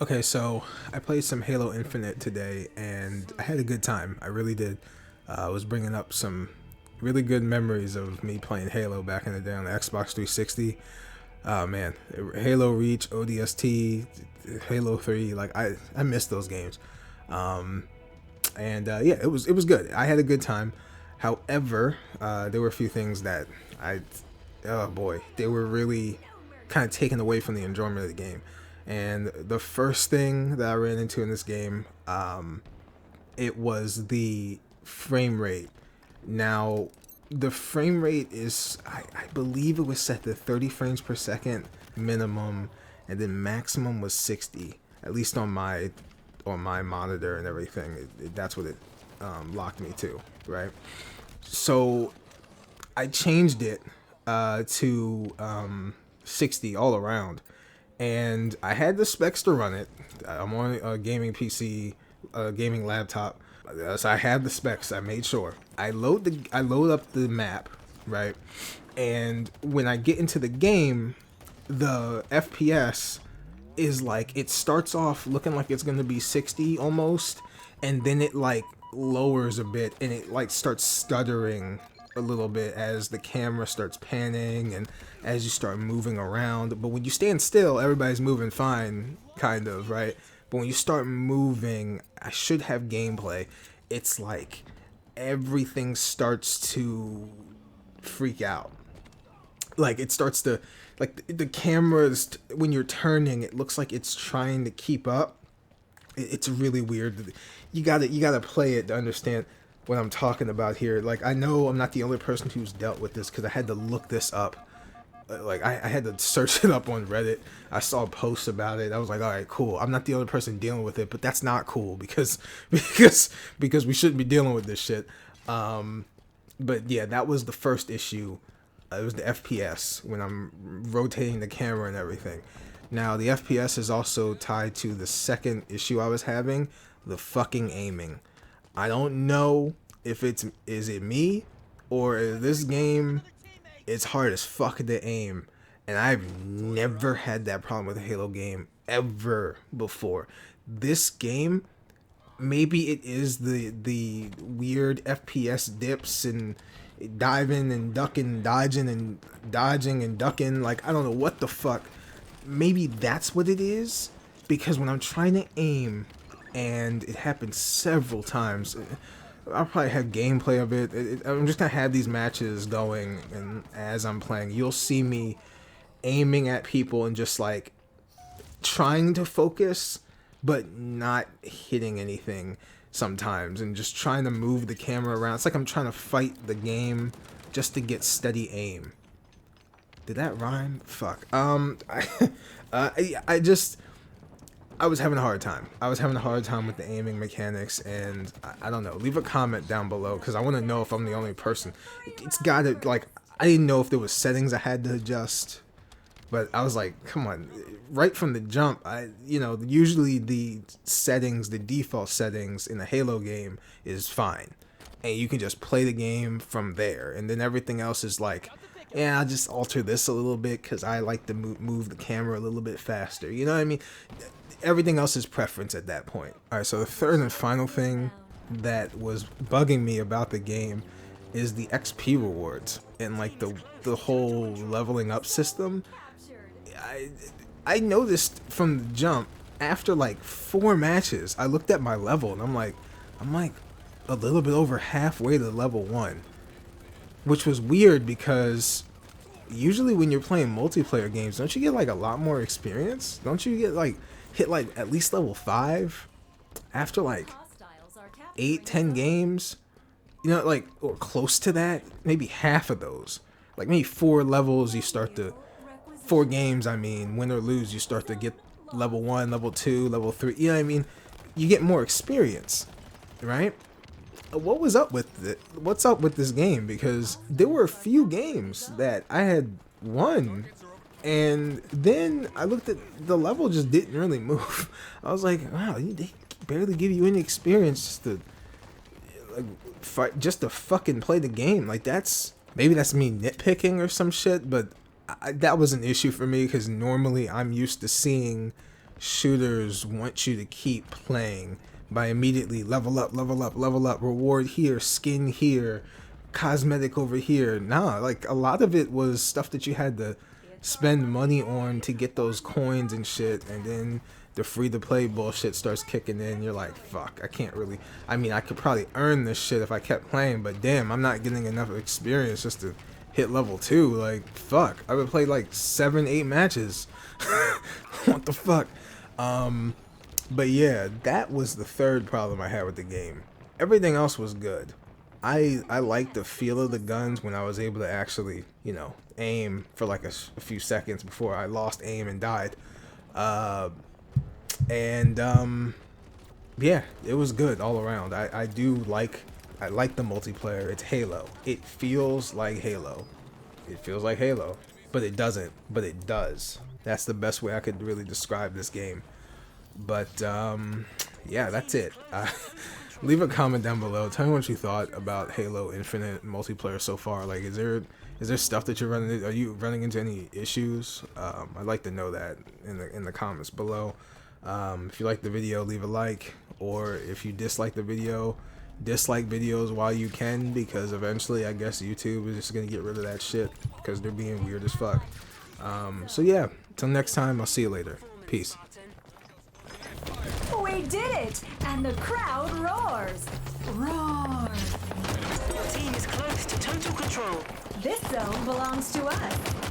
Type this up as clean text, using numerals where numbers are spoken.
Okay, so I played some Halo Infinite today, and I had a good time. I really did. I was bringing up some really good memories of me playing Halo back in the day on the Xbox 360. Oh man, Halo Reach, ODST, Halo 3. Like I miss those games. Um, and yeah, it was good. I had a good time. However, there were a few things that I, oh boy, they were really kind of taken away from the enjoyment of the game. And the first thing that I ran into in this game, it was the frame rate. Now, the frame rate is, I believe it was set to 30 frames per second minimum, and then maximum was 60. At least on my monitor and everything, that's what it locked me to, right? So I changed it to 60 all around, and I had the specs to run it. I'm on a gaming PC, a gaming laptop, so I had the specs. I made sure I load up the map, right, and when I get into the game, the FPS is like it starts off looking like it's gonna be 60 almost, and then it like lowers a bit and it like starts stuttering a little bit as the camera starts panning and as you start moving around. But when you stand still, everybody's moving fine, kind of, right? But when you start moving, I should have gameplay. It's like everything starts to freak out. Like it starts to, like the cameras, when you're turning, it looks like it's trying to keep up. It's really weird. You gotta play it to understand what I'm talking about here. Like I know I'm not the only person who's dealt with this because I had to look this up. Like I had to search it up on Reddit. I saw posts about it. I was like, all right, cool. I'm not the only person dealing with it, but that's not cool because because we shouldn't be dealing with this shit. But yeah, that was the first issue. It was the FPS when I'm rotating the camera and everything. Now the FPS is also tied to the second issue I was having, the fucking aiming. I don't know if it's is it me or is this game, it's hard as fuck to aim, and I've never had that problem with a Halo game ever before. This game, maybe it is the weird FPS dips and diving and ducking, dodging and ducking. Like I don't know what the fuck. Maybe that's what it is, because when I'm trying to aim, and it happens several times. I'll probably have gameplay of it. I'm just gonna have these matches going, and as I'm playing, you'll see me aiming at people and just like trying to focus, but not hitting anything sometimes, and just trying to move the camera around. It's like I'm trying to fight the game just to get steady aim. Did that rhyme? Fuck. I just I was having a hard time. I was having a hard time with the aiming mechanics, and I don't know. Leave a comment down below because I want to know if I'm the only person. It's got to, like, I didn't know if there was settings I had to adjust, but I was like, come on, right from the jump. Usually the settings, the default settings in a Halo game is fine, and you can just play the game from there, and then everything else is like, yeah, I'll just alter this a little bit because I like to move the camera a little bit faster. You know what I mean? Everything else is preference at that point. All right, so the third and final thing that was bugging me about the game is the XP rewards and like the whole leveling up system. I I noticed from the jump after like 4 matches, I looked at my level and I'm like a little bit over halfway to level 1, which was weird because usually when you're playing multiplayer games, don't you get like a lot more experience? Don't you get like hit like at least level 5 after like 8, 10 games? Like, or close to that, maybe half of those. Like maybe 4 levels, you start to 4 games. I mean, win or lose, you start to get level 1, level 2, level 3. You know what I mean? You get more experience, right? What was up with it? What's up with this game? Because there were a few games that I had won, and then I looked at the level, just didn't really move. I was like, wow, they barely give you any experience just to like fight, just to fucking play the game. Like maybe that's me nitpicking or some shit, but that was an issue for me because normally I'm used to seeing shooters want you to keep playing by immediately level up, level up, level up, reward here, skin here, cosmetic over here. Nah, like a lot of it was stuff that you had to spend money on to get those coins and shit, and then the free to play bullshit starts kicking in. You're like, fuck, I can't really, I mean, I could probably earn this shit if I kept playing, but damn, I'm not getting enough experience just to hit level 2. Like, fuck, I would play like 7-8 matches. What the fuck? But yeah, that was the third problem I had with the game. Everything else was good. I liked the feel of the guns when I was able to actually, you know, aim for like a few seconds before I lost aim and died. Yeah, it was good all around. I like the multiplayer. It's Halo. It feels like Halo. It feels like Halo, but it doesn't, but it does. That's the best way I could really describe this game. But yeah, that's it. Leave a comment down below. Tell me what you thought about Halo Infinite multiplayer so far. Like, is there stuff that you're running into? Are you running into any issues? I'd like to know that in the comments below. If you like the video, leave a like, or if you dislike the video, dislike videos while you can, because eventually I guess YouTube is just gonna get rid of that shit because they're being weird as fuck. So yeah, till next time, I'll see you later. Peace. We did it! And the crowd roars! Roar! Your team is close to total control. This zone belongs to us.